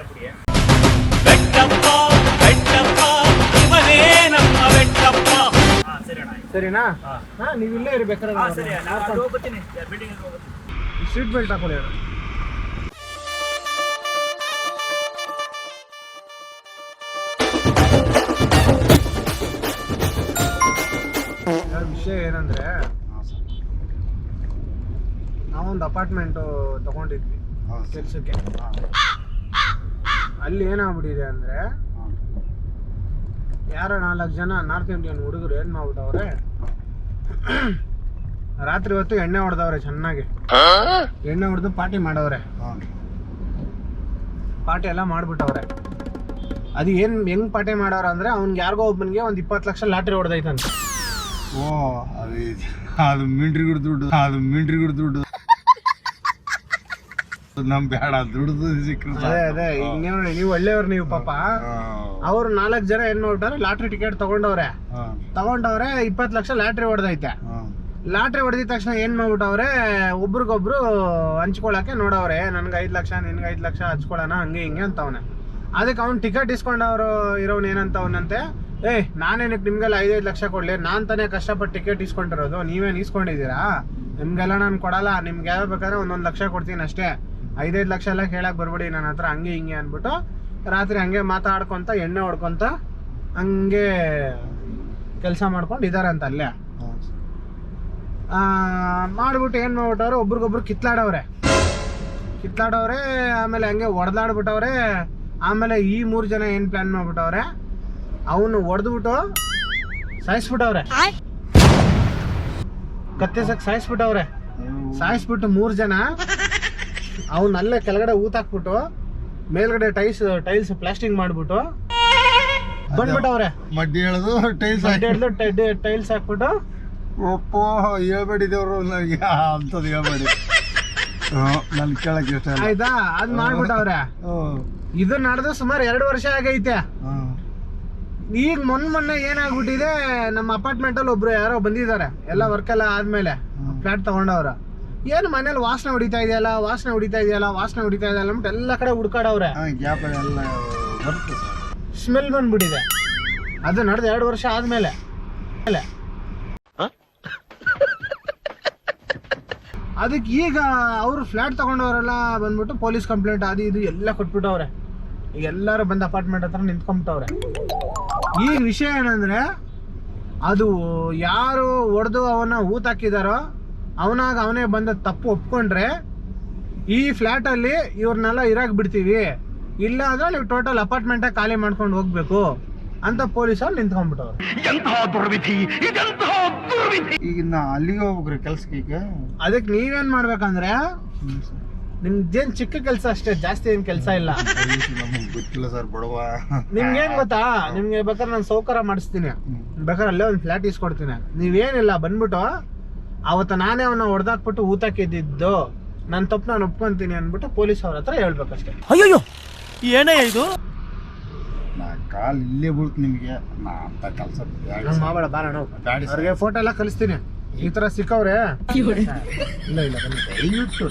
ಹೇಳ್ಬಿಡಿ. ಬೆಟ್ಟಪ್ಪ ಬೆಟ್ಟಪ್ಪ ಇವನೇ ನಮ್ಮ ಬೆಟ್ಟಪ್ಪ. ಸರಿ ಅಣ್ಣ, ಸರಿನಾ? ನೀವು ಇಲ್ಲೇ ಇರ್ಬೇಕಾದ್ರೆ ಸರಿ ನಾನು ಹೋಗ್ಬರ್ತೀನಿ, ಬಿಲ್ಡಿಂಗ್ ಹೋಗ್ಬರ್ತೀನಿ. ಸೀಟ್ ಬೆಲ್ಟ್ ಹಾಕೊಳ್ಳಿ ಅಣ್ಣ. ವಿಷಯ ಏನಂದ್ರೆ, ನಾವೊಂದು ಅಪಾರ್ಟ್ಮೆಂಟು ತಗೊಂಡಿದ್ವಿ ಕೆಲ್ಸಕ್ಕೆ. ಅಲ್ಲಿ ಏನಾಗ್ಬಿಟ್ಟಿದೆ ಅಂದ್ರೆ, ಯಾರೋ 4 ಜನ ನಾರ್ತ್ ಇಂಡಿಯನ್ ಹುಡುಗರು ಏನ್ ಮಾಡ್ಬಿಟ್ಟವ್ರೆ, ರಾತ್ರಿ ಹೊತ್ತು ಎಣ್ಣೆ ಹೊಡೆದವ್ರೆ, ಚೆನ್ನಾಗಿ ಎಣ್ಣೆ ಹೊಡೆದು ಪಾರ್ಟಿ ಮಾಡವ್ರೆ. ಪಾರ್ಟಿ ಎಲ್ಲ ಮಾಡ್ಬಿಟ್ಟವ್ರೆ. ಅದು ಹೆಂಗ್ ಪಾರ್ಟಿ ಮಾಡವ್ರ ಅಂದ್ರೆ, ಅವ್ನ್ಗೆ ಯಾರಿಗೋ ಒಬ್ಬನಿಗೆ ಒಂದು 20 ಲಕ್ಷ ಲಾಟ್ರಿ ಹೊಡೆದೈತಂತ. ಓ ಅದು ಮಿಂಟ್ರಿ ಗಿಡ ದುಡ್ಡು ನಮ್ ಬೇಡ ದುಡ್ದು ಸಿಕ್ಕರೆ. ಅದೇ ನೀವು ಒಳ್ಳೆಯವ್ರು ನೀವು ಪಾಪ. ಅವ್ರು 4 ಜನ ಏನ್ ಮಾಡ್ಬಿಟ್ಟಾರೆ, ಲಾಟ್ರಿ ಟಿಕೆಟ್ ತಗೊಂಡವ್ರೆ 20 ಲಕ್ಷ ಲಾಟ್ರಿ ಹೊಡೆದೈತೆ. ಲಾಟ್ರಿ ಹೊಡೆದಿದ ತಕ್ಷಣ ಏನ್ ಮಾಡ್ಬಿಟ್ಟವ್ರೆ, ಒಬ್ರಿಗೊಬ್ರು ಹಂಚ್ಕೊಳಕ್ಕೆ ನೋಡವ್ರೆ. ನನ್ಗೆ 5 ಲಕ್ಷ, ನಿನ್ಗೆ 5 ಲಕ್ಷ ಹಂಚ್ಕೊಳಣ, ಹಂಗೆ ಹಿಂಗೆ ಅಂತವನೆ. ಅದಕ್ಕೆ ಅವ್ನು ಟಿಕೆಟ್ ಇಸ್ಕೊಂಡವ್ರು ಇರೋನ್ ಏನಂತವನಂತೆ, ನಾನೇನಕ್ಕೆ ನಿಮ್ಗೆಲ್ಲ 5 ಲಕ್ಷ ಕೊಡ್ಲಿ, ನಾನ್ ತಾನೇ ಕಷ್ಟಪಟ್ಟು ಟಿಕೆಟ್ ಇಸ್ಕೊಂಡಿರೋದು, ನೀವೇನು ಇಸ್ಕೊಂಡಿದ್ದೀರಾ, ನಿಮ್ಗೆಲ್ಲ ನಾನು ಕೊಡಲ್ಲ, ನಿಮ್ಗೆ ಯಾವ ಬೇಕಾದ್ರೆ 1 ಲಕ್ಷ ಕೊಡ್ತೀನಿ ಅಷ್ಟೇ, 5 ಲಕ್ಷ ಎಲ್ಲ ಕೇಳಕ್ ಬರ್ಬೇಡಿ ನನ್ನ ಹತ್ರ, ಹಂಗೆ ಹಿಂಗೆ ಅಂದ್ಬಿಟ್ಟು ರಾತ್ರಿ ಹಂಗೆ ಮಾತಾಡ್ಕೊಂತ ಎಣ್ಣೆ ಹೊಡ್ಕೊಂತ ಹಂಗೆ ಕೆಲಸ ಮಾಡ್ಕೊಂಡು ಇದಾರಂತ ಅಲ್ಲೇ. ಮಾಡ್ಬಿಟ್ಟು ಏನ್ ಮಾಡ್ಬಿಟ್ಟವ್ರೆ, ಒಬ್ರಿಗೊಬ್ರು ಕಿತ್ಲಾಡವ್ರೆ. ಆಮೇಲೆ ಹಂಗೆ ಹೊಡೆದಾಡ್ಬಿಟ್ಟವ್ರೆ. ಆಮೇಲೆ ಈ 3 ಜನ ಏನ್ ಪ್ಲಾನ್ ಮಾಡ್ಬಿಟ್ಟವ್ರೆ, ಅವನು ಹೊಡೆದ್ಬಿಟ್ಟು ಸಾಯಿಸ್ಬಿಟ್ಟವ್ರೆ, ಕತ್ತೆಸಕ್ ಸಾಯಿಸ್ಬಿಟ್ಟವ್ರೆ. ಸಾಯಿಸ್ಬಿಟ್ಟು 3 ಜನ ಅವನಲ್ಲೇ ಕೆಳಗಡೆ ಊತಾಕ್ಬಿಟ್ಟು ಮೇಲ್ಗಡೆ ಟೈಲ್ಸ್ ಪ್ಲಾಸ್ಟಿಂಗ್ ಮಾಡ್ಬಿಟ್ಟು ಬಂದ್ಬಿಟ್ಟವ್ರೆ. ಮಡ್ಡಿ ಹೇಳೋದು ಟೈಲ್ಸ್ ಹಾಕ್ಬಿಟ್ಟು, ಒಪ್ಪೋ ಹೇಳ್ಬೇಡಿದವ್ರು ನನಗೆ ಅಂತದ್ ಹೇಳ್ಬೇಡಿ, ನನ್ ಕೇಳಕ್ ಇಷ್ಟ ಆಯ್ತಾ, ಅದ್ ಮಾಡ್ಬಿಟ್ಟವ್ರೆ. ಇದು ನಡೆದು ಸುಮಾರು 2 ವರ್ಷ ಆಗೈತೆ. ಈಗ ಮೊನ್ನೆ ಏನಾಗ್ಬಿಟ್ಟಿದೆ, ನಮ್ಮ ಅಪಾರ್ಟ್ಮೆಂಟ್ ಅಲ್ಲಿ ಒಬ್ರು ಯಾರೋ ಬಂದಿದ್ದಾರೆ, ಎಲ್ಲ ವರ್ಕ್ ಎಲ್ಲ ಆದ್ಮೇಲೆ ಫ್ಲಾಟ್ ತಗೊಂಡವ್ರ. ಏನು ಮನೇಲಿ ವಾಸನೆ ಹೊಡಿತಾ ಇದೆಯಲ್ಲ ಅಂದ್ಬಿಟ್ಟು ಎಲ್ಲ ಕಡೆ ಹುಡ್ಕಾಡವ್ರೆ. ಸ್ಮೆಲ್ ಬಂದ್ಬಿಟ್ಟಿದೆ. ಅದು ನಡೆದು 2 ವರ್ಷ ಆದ್ಮೇಲೆ. ಅದಕ್ಕೆ ಈಗ ಅವರು ಫ್ಲಾಟ್ ತಗೊಂಡವರೆಲ್ಲ ಬಂದ್ಬಿಟ್ಟು ಪೊಲೀಸ್ ಕಂಪ್ಲೇಂಟ್ ಅದು ಇದು ಎಲ್ಲ ಕೊಟ್ಬಿಟ್ಟವ್ರೆ. ಈಗ ಎಲ್ಲರೂ ಬಂದು ಅಪಾರ್ಟ್ಮೆಂಟ್ ಹತ್ರ ನಿಂತ್ಕೊಂಡ್ಬಿಟ್ಟವ್ರೆ. ಈಗ ವಿಷಯ ಏನಂದ್ರೆ, ಅದು ಯಾರು ಹೊಡೆದು ಅವನ ಊತಾಕಿದಾರೋ ಅವನೇ ಬಂದ ತಪ್ಪು ಒಪ್ಕೊಂಡ್ರೆ ಈ ಫ್ಲಾಟ್ ಅಲ್ಲಿ ಇವ್ರನ್ನೆಲ್ಲ ಇರಾಕ್ ಬಿಡ್ತೀವಿ, ಇಲ್ಲ ಅಂದ್ರೆ ನೀವು ಟೋಟಲ್ ಅಪಾರ್ಟ್ಮೆಂಟ್ ಖಾಲಿ ಮಾಡ್ಕೊಂಡು ಹೋಗ್ಬೇಕು ಅಂತ ಪೊಲೀಸವ್ರು ನಿಂತ್ಕೊಂಡ್ಬಿಟ್ಟವ್ರು. ಈಗ ನಾ ಅಲ್ಲಿಗೆ ಹೋಗ್ಬೇಕ್ರಿ ಕೆಲ್ಸಕ್ಕೆ. ಈಗ ಅದಕ್ಕೆ ನೀವೇನ್ ಮಾಡ್ಬೇಕಂದ್ರೆ, ನಿಮ್ದೇನ್ ಚಿಕ್ಕ ಕೆಲಸ ಅಷ್ಟೇ, ಜಾಸ್ತಿ ಏನ್ ಕೆಲಸ ಇಲ್ಲ. ಗೊತ್ತಿಲ್ಲ ಸರ್, ಬಡವ. ನಿಮ್ಗೇನ್ ಗೊತ್ತಾ, ನಿಮ್ಗೆ ಬೇಕಾದ್ರೆ ನಾನು ಸೌಕರ್ಯ ಮಾಡಿಸ್ತೀನಿ, ಬೇಕಾದ್ರೆ ಅಲ್ಲೇ ಒಂದು ಫ್ಲಾಟ್ ಇಸ್ಕೊಡ್ತೀನಿ. ನೀವೇನಿಲ್ಲ ಬಂದ್ಬಿಟ್ಟು ಅವತ್ತು ನಾನೇ ಅವನ್ನ ಹೊಡೆದಾಕ್ಬಿಟ್ಟು ಊತಕ್ಕಿದ್ದು ನನ್ನ ತಪ್ಪು ನಾನು ಒಪ್ಕೊಂತೀನಿ ಅಂದ್ಬಿಟ್ಟು ಪೊಲೀಸ್ ಅವ್ರ ಹತ್ರ ಹೇಳ್ಬೇಕಷ್ಟೇ. ಅಯ್ಯೋ ಏನೇ ಇದು, ನಾ ಕಾಲ್ ಇಲ್ಲೇ ಬೀಳ್ತು ನಿಮ್ಗೆ. ನಾ ಅಂತ ಕೆಲಸ ಮಾಡಬೇಡ, ಬಾರಣ ಅವ್ರಿಗೆ ಫೋಟೋ ಎಲ್ಲ ಕಳಿಸ್ತೀನಿ. ಈ ತರ ಸಿಕ್ಕವ್ರೆ ಇಲ್ಲ ದಯವಿಟ್ಟು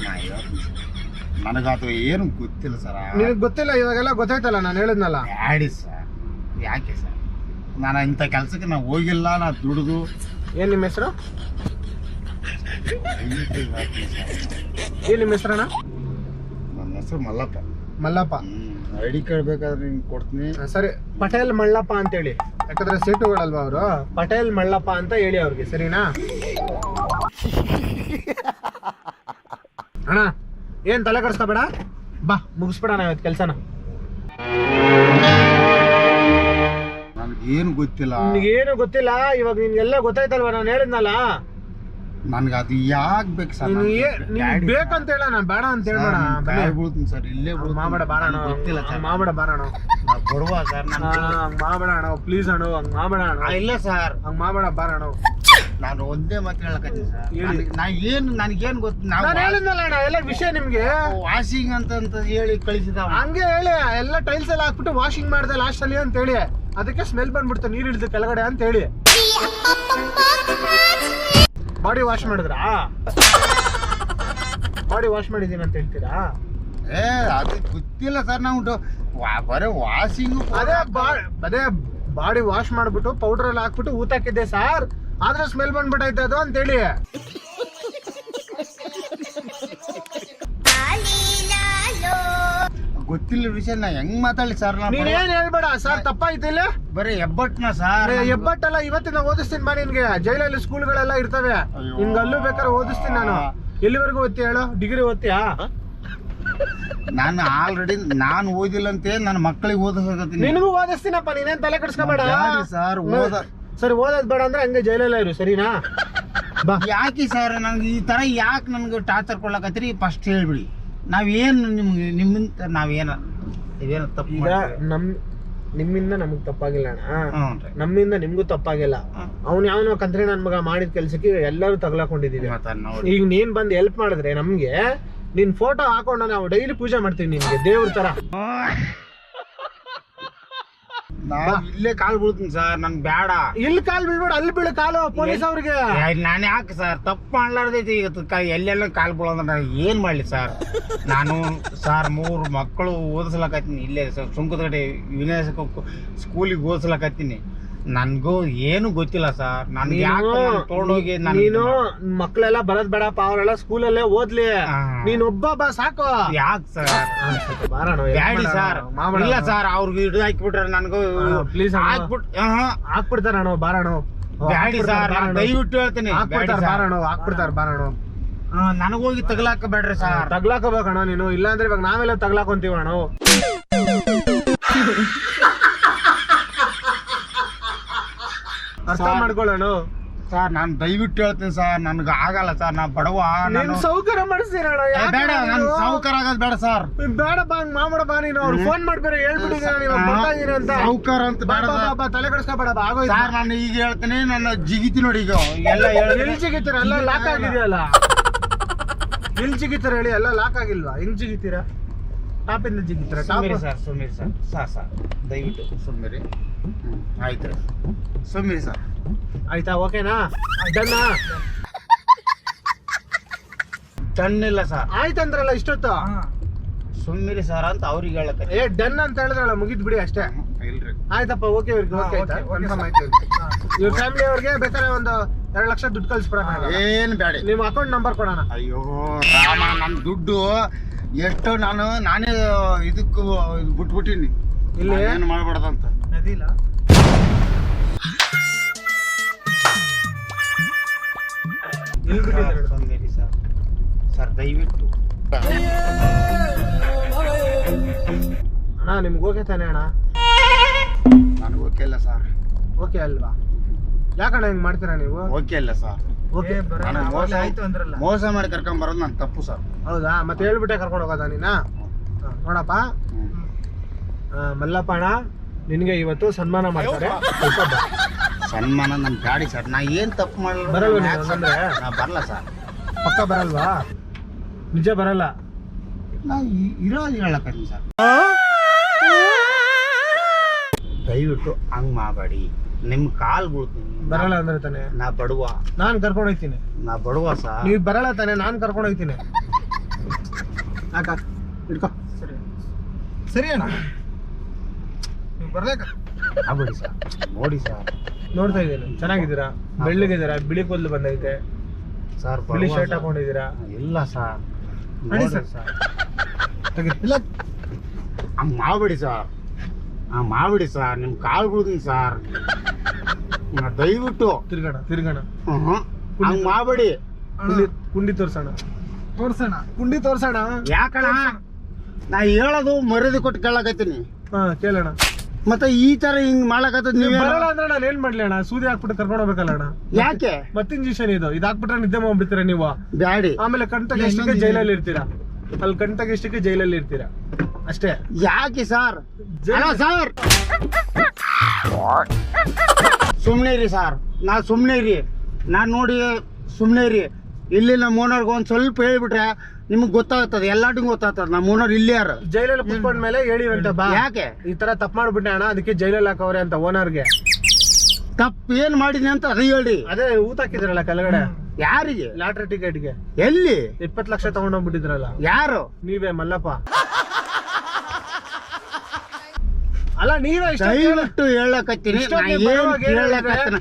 ನನಗಾತು ಏನು ಗೊತ್ತಿಲ್ಲ ಸರ್. ನಿನಗೆ ಗೊತ್ತಿಲ್ಲ, ಇವಾಗೆಲ್ಲ ಗೊತ್ತಾಯ್ತಲ್ಲ, ನಾನು ಹೇಳಿದ್ನಲ್ಲ. ಬ್ಯಾಡಿ ಸರ್, ಯಾಕೆ ಸರ್, ನಾನು ಇಂಥ ಕೆಲಸಕ್ಕೆ ನಾವು ಹೋಗಿಲ್ಲ, ನಾ ದುಡಿದು. ಏನ್ ನಿಮ್ಮ ಹೆಸರು? ಏನ್ ನಿಮ್ಮ ಹೆಸರಣ್ಣ? ನನ್ನ ಹೆಸರು ಮಲ್ಲಪ್ಪ. ಐಡಿ ಕಾರ್ಡ್ ಬೇಕಾದ್ರೆ ನಿಮ್ಗೆ ಕೊಡ್ತೀನಿ. ಸರಿ, ಪಟೇಲ್ ಮಳ್ಳಪ್ಪ ಅಂತೇಳಿ, ಯಾಕಂದ್ರೆ ಸೇಟುಗಳಲ್ವಾ ಅವರು, ಪಟೇಲ್ ಮಳ್ಳಪ್ಪ ಅಂತ ಹೇಳಿ ಅವ್ರಿಗೆ, ಸರಿನಾ? ಅಣ್ಣ ಏನ್ ತಲೆ ಕಡಿಸ್ಕೋಬೇಡ, ಬಾ ಮುಗಿಸ್ಬಿಡೋಣ ಇವತ್ತು ಕೆಲ್ಸನ. ನನಗೇನು ಗೊತ್ತಿಲ್ಲ. ನಿನಗೇನು ಗೊತ್ತಿಲ್ಲ, ಇವಾಗ ನಿನ್ಗೆಲ್ಲ ಗೊತ್ತಾಯ್ತಲ್ವಾ, ನಾನು ಹೇಳಿದ್ನಲ್ಲ. ನನ್ಗೆ ಅದು ಯಾಕೆ ಬೇಕು ಸರ್? ಬೇಕಂತ ಹೇಳ, ನಾನು ಬೇಡ ಅಂತ ಹೇಳೋಣ. ಸರ್ ಇಲ್ಲೇ ಮಾಬೇಡ, ಬಾರಣ. ಗೊತ್ತಿಲ್ಲ ಸರ್, ಮಾಬೇಡ, ಬಾರಣ. ಕೊಡುವ ಸರ್, ಹಂಗ್ ಮಾಬೇಡ ಅಣ್ಣ, ಪ್ಲೀಸ್ ಅಣ್ಣ, ಹಂಗ್ ಮಾಬೇಡ ಅಣ್ಣ. ಇಲ್ಲ ಸರ್, ಹಂಗ್ ಮಾಬೇಡ, ಬಾರಣ. ನಾನು ಒಂದೇ ಮಾತು ಹೇಳಕತ್ತೀನಿ ಸರ್. ನನಗೇನು ಗೊತ್ತು, ನಾನು ಹೇಳಿದ್ನಲ್ಲ ಅಣ್ಣ ಎಲ್ಲ ವಿಷಯ ನಿಮ್ಗೆ. ವಾಷಿಂಗ್ ಅಂತ ಹೇಳಿ ಕಳಿಸಿದ, ಹಂಗೆ ಹೇಳಿ ಎಲ್ಲ ಟೈಲ್ಸ್ ಎಲ್ಲ ಹಾಕ್ಬಿಟ್ಟು ವಾಷಿಂಗ್ ಮಾಡಿದೆ ಲಾಸ್ಟ್ ಅಲ್ಲಿ ಅಂತ ಹೇಳಿ, ಅದಕ್ಕೆ ಸ್ಮೆಲ್ ಬಂದ್ಬಿಡ್ತು ನೀರು ಇಳಿದು ಕೆಳಗಡೆ ಅಂತ ಹೇಳಿ. ಬಾಡಿ ವಾಶ್ ಮಾಡಿದ್ರಾ? ಬಾಡಿ ವಾಶ್ ಮಾಡಿದೀನಿ ಅಂತ ಹೇಳ್ತೀರಾ? ಅದು ಗೊತ್ತಿಲ್ಲ ಸರ್. ನಾವು ಬರೀ ವಾಷಿಂಗು ಅದೇ ಬಾಡಿ ವಾಶ್ ಮಾಡ್ಬಿಟ್ಟು ಪೌಡರ್ ಎಲ್ಲ ಹಾಕ್ಬಿಟ್ಟು ಊತಾಕಿದ್ದೆ ಸರ್, ಆದ್ರೆ ಸ್ಮೆಲ್ ಬಂದ್ಬಿಟ್ಟೈತೆ ಅದು ಅಂತೇಳಿ. ಗೊತ್ತಿಲ್ಲ ವಿಷಯ ನಾ ಹೆಂಗ್ ಮಾತಾಡ್ಲಿ ಸರ್? ನೀನೇನ್ ಹೇಳ್ಬೇಡ ಸರ್, ತಪ್ಪಾಯ್ತಿಲ್ಲ. ಬರೀ ಹೆಬ್ಬಟ್ನ ಸರ್. ಹೆಬ್ಬಟ್ಟಲ್ಲ, ಇವತ್ತಿನ ಓದಿಸ್ತೀನಿ ಬಾ ನಿನ್ಗೆ. ಜೈಲಲ್ಲಿ ಸ್ಕೂಲ್ಗಳೆಲ್ಲ ಇರ್ತವೆ, ನಿನ್ಗೆ ಅಲ್ಲೂ ಬೇಕಾದ್ರೆ ಓದಿಸ್ತೀನಿ ನಾನು. ಎಲ್ಲಿವರೆಗೂ ಓದ್ತೀಯ ಹೇಳು? ಡಿಗ್ರಿ ಓದ್ತೀಯಾ? ನಾನು ಆಲ್ರೆಡಿ ನಾನು ಓದಿಲ್ಲ ಅಂತ ನನ್ನ ಮಕ್ಕಳಿಗೆ ಓದಿಸ್ತೀನಿ. ನಿನಗೂ ಓದಿಸ್ತೀನಪ್ಪ, ನೀನೇನ್ ತಲೆ ಕೆಡಿಸ್ಕೊಬೇಡ ಸರ್. ಸರಿ ಓದೋದ್ ಬೇಡ ಅಂದ್ರೆ ಹಂಗೆ ಜೈಲಲ್ಲೇ ಇರು, ಸರಿನಾ? ಬಾ. ಯಾಕೆ ಸರ್ ನನ್ಗೆ ಈ ತರ ಯಾಕೆ ನನ್ಗೆ ಟಾರ್ಚರ್ ಕೊಡ್ಲಕತ್ತೀರಿ? ಫಸ್ಟ್ ಹೇಳ್ಬಿಡಿ. ನಾವೇನು ನಿಮ್ಮಿಂದ ನಾವೇನ ಇದೇನು ತಪ್ಪು ಈಗ ನಿಮ್ಮಿಂದ ನಮಗ್ ತಪ್ಪಾಗಿಲ್ಲ ಅಣ್ಣ, ರೀ. ನಮ್ಮಿಂದ ನಿಮ್ಗೂ ತಪ್ಪಾಗಿಲ್ಲ. ಅವ್ನು ಯಾವನೋ ಕಂತ್ರಿ ನನ್ ಮಗ ಮಾಡಿದ ಕೆಲ್ಸಕ್ಕೆ ಎಲ್ಲರೂ ತಗ್ಲಾಕೊಂಡಿದೀವಿ. ಈಗ ನೀನ್ ಬಂದು ಹೆಲ್ಪ್ ಮಾಡಿದ್ರೆ ನಮ್ಗೆ ನಿನ್ ಫೋಟೋ ಹಾಕೊಂಡು ನಾವು ಡೈಲಿ ಪೂಜೆ ಮಾಡ್ತೀವಿ ನಿನ್ಗೆ ದೇವ್ರ ತರ. ನಾವು ಇಲ್ಲೇ ಕಾಲ್ ಬೀಳ್ತೀನಿ ಸರ್, ನನ್ಗೆ ಬೇಡ. ಇಲ್ಲಿ ಕಾಲ್ ಬೀಳ್ಬೇಡ, ಅಲ್ಲಿ ಬೀಳು ಕಾಲು ಪೊಲೀಸ್ ಅವ್ರಿಗೆ. ನಾನು ಯಾಕೆ ಸರ್ ತಪ್ಪು ಮಾಡ್ಲಾರ್ದೈತಿ ಈಗ ಎಲ್ಲೆಲ್ಲ ಕಾಲ್ ಬೀಳೋದ್ರೆ ನಾನು ಏನ್ ಮಾಡ್ಲಿ ಸರ್? ನಾನು ಸರ್ 3 ಮಕ್ಕಳು ಓದಿಸ್ಲಕತ್ತೀನಿ ಇಲ್ಲೇ ಸುಂಕದಗಡೆ ವಿನಾಯಕ ಸ್ಕೂಲಿಗೆ ಓದಿಸ್ಲಕತ್ತೀನಿ. ನನ್ಗೂ ಏನು ಗೊತ್ತಿಲ್ಲ ಸರ್. ನನ್ಗೆ ತಗೊಂಡೋಗಿ ನೀನು ಮಕ್ಳೆಲ್ಲ ಬರೋದ್ ಬೇಡಪ್ಪ, ಅವರೆಲ್ಲ ಸ್ಕೂಲಲ್ಲೇ ಓದ್ಲಿ, ನೀನ್ ಒಬ್ಬ ಬಾ ಸಾಕು. ಯಾಕೆ ಸರ್? ಬ್ಯಾಡಿ ಸರ್. ಇಲ್ಲ ಸರ್, ಅವ್ರಿಗೆ ಹಿಡಿದು ಹಾಕಿಬಿಟ್ರೆ ನನ್ಗೂ ಪ್ಲೀಸ್ ಹಾಕ್ಬಿಡ್ತಾರ ಬಾರಣ. ಬ್ಯಾಡಿ ಸರ್, ದಯವಿಟ್ಟು ಹೇಳ್ತೀನಿ. ಹಾಕ್ಬಿಡ್ತಾರ ಬಾರಣ. ನನಗೋಗಿ ತಗ್ಲಾಕಬೇಡ್ರಿ ಸರ್. ತಗ್ಲಾಕೋಬೇಕಣ್ಣ ನೀನು, ಇಲ್ಲಾಂದ್ರೆ ಇವಾಗ ನಾವೆಲ್ಲ ತಗ್ಲಾಕೊಂತೀವಣ್ಣ. ಅರ್ಥ ಮಾಡ್ಕೊಳ್ಳೋಣ ಸರ್. ನಾನು ದಯವಿಟ್ಟು ಹೇಳ್ತೀನಿ ಸರ್, ನನ್ಗೆ ಆಗಲ್ಲ ಸರ್. ನಾ ಬಡವ. ನಾನು ಸೌಕರ್ಯ ಮಾಡಿಸ್ತೀನಣ್ಣ. ಬೇಡ, ನಾನು ಸೌಕರ್ಯ ಆಗೋದು ಬೇಡ ಸರ್. ಬೇಡ ಬಾ, ಮಾಮಡ ಬಾ. ನೀನು ಅವ್ರು ಫೋನ್ ಮಾಡ್ಬೇಡ, ಹೇಳ್ಬಿಟ್ಟಿದ್ದೀನಿ ಅಂತ. ಸೌಕರ್ಯ ಅಂತ ಬೇಡ, ತಲೆ ಕೆಡಿಸ್ಕೊಬೇಡ ಬಾ. ಆಗೋಯ್ತು ಸರ್. ನಾನು ಈಗ ಹೇಳ್ತೀನಿ, ನನ್ನ ಜಿಗಿತಿ ನೋಡಿ ಈಗ ಎಲ್ಲ ಎಲ್ಲಿ ಜಿಗಿತೀರ? ಎಲ್ಲ ಲಾಕ್ ಆಗಿದೆಯಲ್ಲ. ಎಲ್ಲಿ ಜಿಗಿತೀರ ಹೇಳಿ? ಎಲ್ಲ ಲಾಕ್ ಆಗಿಲ್ವಾ? ಹೆಂಗ್ ಜಿಗಿತೀರಾ? ಟಾಪಿಂದ ಜಿಗಿತೀರ? ಸರ್ ಸುಮ್ಮೀರಿ ಸರ್. ಸರ್ ದಯವಿಟ್ಟು ಸುಮ್ಮೀರಿ. ಆಯ್ತು ರೀ, ಸುಮ್ಮೀರಿ ಸರ್. ಆಯ್ತಾ? ಓಕೆನಾ? ಡನ್ನ? ಡನ್ನಿಲ್ಲ ಸರ್. ಆಯ್ತಂದ್ರಲ್ಲ ಇಷ್ಟೊತ್ತು. ಸುಮ್ಮೀರಿ ಸರ್ ಅಂತ ಅವ್ರಿಗೆ ಹೇಳಕ್ಕೆ. ಡನ್ ಅಂತ ಹೇಳಿದ್ರಲ್ಲ, ಮುಗಿದ್ ಬಿಡಿ ಅಷ್ಟೇ. ಇಲ್ರಿ. ಆಯ್ತಪ್ಪ, ಓಕೆ. ಇವ್ರ ಫ್ಯಾಮಿಲಿ ಅವ್ರಿಗೆ ಬೇಕಾದ್ರೆ ಒಂದು 2 ಲಕ್ಷ ದುಡ್ಡು ಕಳ್ಸ್ಬಿಡೋಣ. ಏನ್ ಬೇಡ, ನಿಮ್ ಅಕೌಂಟ್ ನಂಬರ್ ಕೊಡೋಣ. ಅಯ್ಯೋ ರಾಮ, ನನ್ ದುಡ್ಡು ಎಷ್ಟು ನಾನೇ ಇದಕ್ಕೂ ಬಿಟ್ಬಿಟ್ಟಿನಿ. ಇಲ್ಲಿ ಏನು ಮಾಡ್ಬಾರ್ದಂತ. ನದಿಲ್ಲ ಇಲ್ಲಿ ಬಿಟ್ಟಿದ್ದಾರೆ. ಸುಮ್ಮೀರಿ ಸರ್. ಸರ್ ದಯವಿಟ್ಟು. ಅಣ್ಣ ನಿಮ್ಗೆ ಓಕೆ ತಾನೆ ಅಣ್ಣ? ನನಗೆ ಓಕೆ ಇಲ್ಲ ಸರ್. ಓಕೆ ಅಲ್ವಾ? ಯಾಕಣ್ಣ ಹಿಂಗ್ ಮಾಡ್ತೀರಾ ನೀವು? ಓಕೆ ಇಲ್ಲ ಸರ್. ಓಕೆ ಮೋಸ ಮಾಡಿ ಕರ್ಕೊಂಡ್ ಬರೋದು ನನ್ ತಪ್ಪು ಸರ್. ಹೌದಾ? ಮತ್ತೆ ಹೇಳ್ಬಿಟ್ಟೆ ಕರ್ಕೊಂಡು ಹೋಗೋದಾ ನೀನ? ನೋಡಪ್ಪ ಮಲ್ಲಪ್ಪ ಅಣ್ಣ, ನಿನ್ಗೆ ಇವತ್ತು ಸನ್ಮಾನ ಮಾಡ್ತಾರೆ. ಸನ್ಮಾನ ನಮ್ ಗಾಡಿ ಸರ್. ನಾ ಏನ್ ತಪ್ಪು ಮಾಡಲ್ಲ. ಬರಲ್ವ ಅಂದ್ರೆ? ನಾ ಬರಲ್ಲ ಸರ್. ಪಕ್ಕ ಬರಲ್ವಾ? ನಿಜ ಬರಲ್ಲ? ನಾ ಇರೋದು ಹೇಳಕತ್ತೀನಿ ಸರ್. ದಯವಿಟ್ಟು ಹಂಗ್ ಮಾಡಬೇಡಿ. ನಿಮ್ ಕಾಲ್ ಬೀಳ್ತೀನಿ. ಬರಲ್ಲ ಅಂದ್ರೆ ತಾನೆ? ನಾ ಬಡವ. ನಾನ್ ಕರ್ಕೊಂಡು ಹೋಗ್ತೀನಿ. ನಾ ಬಡವ ಸರ್. ನೀವ್ ಬರಲ್ಲ ತಾನೆ? ನಾನ್ ಕರ್ಕೊಂಡು ಹೋಗ್ತೀನಿ. ಇಟ್ಕೋ. ಸರಿ ಅಣ್ಣ, ನೀವು ಬರ್ಲೇಕ? ಆಗ್ಬಿಡಿ ಸರ್. ನೋಡಿ ಸರ್, ನೋಡ್ತಾ ಇದ್ದೀನಿ. ಚೆನ್ನಾಗಿದ್ದೀರಾ? ಬೆಳ್ಳಗಿದ್ದೀರಾ? ಬಿಳಿ ಕೂದಲು ಬಂದೈತೆ ಸರ್. ಬಿಳಿ ಶರ್ಟ್ ಹಾಕೊಂಡಿದ್ದೀರಾ? ಇಲ್ಲ ಸರ್. ನೋಡಿ ಸರ್. ಇಲ್ಲ, ಹಂಗ್ ಮಾಡ್ಬಿಡಿ ಸರ್. ಮಾಡ್ಬಿಡಿ ಸರ್. ನಿಮ್ ಕಾಲ್ ಬಿಡ್ತೀನಿ ಸರ್. ದಯವಿಟ್ಟು ತಿರ್ಗಣ. ಹಂಗ್ ಮಾಡ್ಬಿಡಿ. ಕುಂಡಿ ತೋರ್ಸೋಣ. ಕುಂಡಿ ತೋರ್ಸೋಣ. ಯಾಕಣ ನಾ ಹೇಳೋದು ಮರ್ಯಾದೆ ಕೊಟ್ಟು ಕೇಳಕತ್ತೀನಿ. ಕೇಳೋಣ. ಮತ್ತೆ ಈ ತರ ಹಿಂಗ್ ಮಾಡ್ಲಕತ್ತದ ನೀವ್ ಬರಲ್ಲ ಅಂದ್ರೆ ನಾನು ಏನ್ ಮಾಡ್ಲಿ ಅಣ್ಣ? ಸೂದಿ ಹಾಕ್ಬಿಟ್ಟು ಕರ್ಕೊಂಡು ಹೋಗ್ಬೇಕಲ್ಲ ಅಣ್ಣ? ಯಾಕೆ? ಮತ್ತೆ ಇಂಜೆಕ್ಷನ್ ಇದು ಹಾಕ್ಬಿಟ್ರೆ ನಿದ್ದೆ ಮಾಡ್ಬಿಡ್ತೀರಾ ನೀವು. ಬ್ಯಾಡಿ. ಆಮೇಲೆ ಕಣ್ತಗೆಷ್ಟಕ್ಕೆ ಜೈಲಲ್ಲಿ ಇರ್ತೀರಾ. ಅಲ್ಲಿ ಕಣ್ತಗೆಷ್ಟಕ್ಕೆ ಜೈಲಲ್ಲಿ ಇರ್ತೀರಾ ಅಷ್ಟೇ. ಯಾಕೆ ಸರ್? ಸರ್ ಸುಮ್ನೆ ಇರಿ ಸರ್. ಸುಮ್ನೆ ಇರಿ. ನಾನ್ ನೋಡಿ ಸುಮ್ನೆ ಇರಿ. ಇಲ್ಲಿ ನಮ್ಮ ಓನರ್ಗೆ ಒಂದ್ ಸ್ವಲ್ಪ ಹೇಳ್ಬಿಟ್ರೆ ನಿಮ್ಗೆ ಗೊತ್ತಾಗ್ತದೆ, ಎಲ್ಲಾಟಿಗೂ ಗೊತ್ತಾಗ್ತದೆ. ನಮ್ಮ ಓನರ್ ಇಲ್ಲಿ ಯಾರು ಜೈಲಲ್ಲಿ ಕುತ್ಕೊಂಡ ಮೇಲೆ ಹೇಳಿವಂತ ಬಾ. ಯಾಕೆ ಈ ತರ ತಪ್ಪು ಮಾಡ್ಬಿಟ್ಟೆ ಅಣ್ಣ, ಅದಕ್ಕೆ ಜೈಲಲ್ಲಿ ಹಾಕವ್ರೆ ಅಂತ ಓನರ್ಗೆ. ತಪ್ಪು ಏನ್ ಮಾಡಿದೀನಿ ಅಂತ ಅದು ಹೇಳಿ. ಅದೇ ಊತ ಹಾಕಿದ್ರಲ್ಲ ಕೆಳಗಡೆ. ಯಾರಿಗೆ? ಲಾಟ್ರಿ ಟಿಕೆಟ್ಗೆ. ಎಲ್ಲಿ? 20 ಲಕ್ಷ ತಗೊಂಡೋಗ್ಬಿಟ್ಟಿದ್ರಲ್ಲ. ಯಾರು? ನೀವೇ ಮಲ್ಲಪ್ಪ. ಅಲ್ಲ ನೀವೇ ಇಷ್ಟ ದಯವಿಟ್ಟು ಹೇಳಕತ್ತೀನಿ, ನಾ ಇಷ್ಟೊಂದು ಏನ್ ಬಡವಾಗ ಏನ್ ಕೇಳಕತ್ತನ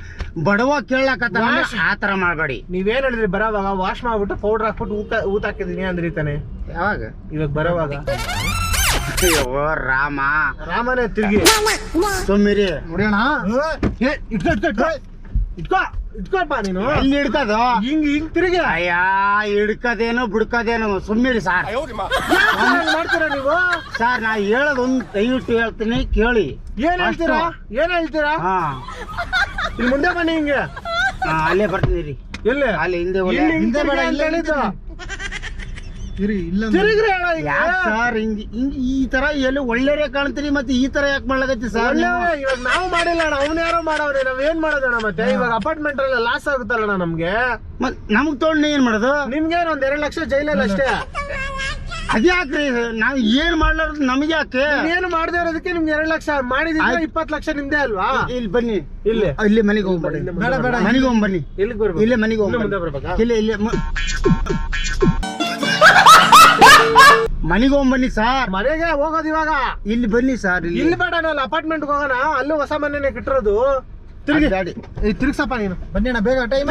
ಬಡವ ಕೇಳಕತ್ತನ ಆತರ ಮಾಡ್ಬೇಡಿ. ನೀವೇನ್ ಹೇಳಿದ್ರಿ ಬರೋವಾಗ ವಾಶ್ ಮಾಡ್ಬಿಟ್ಟು ಪೌಡರ್ ಹಾಕ್ಬಿಟ್ಟು ಊತ ಹಾಕಿದೀನಿ ಅಂದ್ರಿ ತಾನೆ ಯಾವಾಗ ಇವಾಗ ಬರೋವಾಗ ಅಯ್ಯೋ ರಾಮ ರಾಮನೇ ತಿರ್ಗಿ ಸುಮ್ಮಿರಿ. ನೋಡೋಣ ಇಟ್ಕೊಪ್ಪ ನೀನು ಎಲ್ಲಿ ಹಿಡ್ಕದು ಹಿಂಗ್ ತಿರುಗಿ ಅಯ್ಯ ಹಿಡ್ಕದೇನು ಬಿಡ್ಕದೇನು ಸುಮ್ಮಿರಿ ಸಾರ್. ಮಾಡ್ತೀರಾ ನೀವು ಸರ್ ನಾ ಹೇಳೋದು ಒಂದು ದಯವಿಟ್ಟು ಹೇಳ್ತೀನಿ ಕೇಳಿ. ಏನ್ ಹೇಳ್ತೀರಾ ಹಾ ಇಲ್ಲಿ ಮುಂದೆ ಬನ್ನಿ ಹಿಂಗೆ ಅಲ್ಲೇ ಬರ್ತೀನಿ ರೀ. ಎಲ್ಲಿ ಅಲ್ಲಿ ಹಿಂದೆ ಹಿಂದೆ ಬೇಡ ಅಂತ ಹೇಳಿದ್ದು ತಿರುಗ್ರಿ ಅಣ್ಣ ಈಗ. ಯಾಕೆ ಸರ್ ಹಿಂಗ್ ಈ ತರ ಎಲ್ಲಿ ಒಳ್ಳೆಯ ಕಾಣ್ತೀರಿ ಮತ್ತೆ ಈ ತರ ಯಾಕೆ ಮಾಡ್ಲಾಗತ್ತಿ ಸರ್? ಇವಾಗ ನಾವು ಮಾಡಿಲ್ಲ ಅಣ್ಣ, ಅವ್ನ ಯಾರೋ ಮಾಡವ್ರೆ, ನಾವ್ ಏನ್ ಮಾಡೋದಣ್ಣ ಮತ್ತೆ? ಇವಾಗ ಅಪಾರ್ಟ್ಮೆಂಟ್ ಎಲ್ಲ ಲಾಸ್ ಆಗುತ್ತಲ್ಲಣ್ಣ ನಮ್ಗೆ. ಮತ್ ನಮಗ್ ತೊಗೊಂಡು ಏನ್ ಮಾಡೋದು? ನಿಮ್ಗೆ ಒಂದ್ 2 ಲಕ್ಷ ಜೈಲಲ್ಲಿ ಅಷ್ಟೇ. ಅದ್ಯಾಕ್ರಿ ನಾವ್ ಏನ್ ಮಾಡ್ಲಾರ್ದು ನಮ್ಗೆ ಯಾಕೆ? ಏನು ಮಾಡದೇ ಇರೋದಕ್ಕೆ ನಿಮ್ಗೆ 2 ಲಕ್ಷ ಮಾಡಿದ್ರೆ 20 ಲಕ್ಷ ನಿಮ್ದೇ ಅಲ್ವಾ? ಇಲ್ಲಿ ಬನ್ನಿ, ಇಲ್ಲಿ ಇಲ್ಲಿ ಮನೆಗೆ ಹೋಗ್ಬೇಡಿ, ಮನೆಗೆ ಹೋಗ್ಬನ್ನಿ, ಎಲ್ಲಿಗೆ ಬರ್ಬೇಕು? ಇಲ್ಲೇ ಮನೆಗೆ ಮುಂದೆ ಹೋಗ್ಬನ್ನಿ, ಬರ್ಬೇಕಾ? ಇಲ್ಲೇ ಮನೆಗೆ ಹೋಗ್ಬನ್ನಿ ಸರ್. ಮನೆಗೆ ಹೋಗೋದು ಇವಾಗ ಇಲ್ಲಿ ಬನ್ನಿ ಸರ್. ಇಲ್ಲಿ ಬೇಡ, ಅಲ್ಲಿ ಅಪಾರ್ಟ್ಮೆಂಟ್ ಹೋಗೋಣ, ಅಲ್ಲೂ ಹೊಸ ಮನೆನೇ ಕಟ್ಟಿರೋದು. ತಿರುಗಿ ತಿರುಗ್ಸಪ್ಪ ನೀನು. ಬನ್ನಿ ಅಣ್ಣ ಬೇಗ, ಟೈಮ್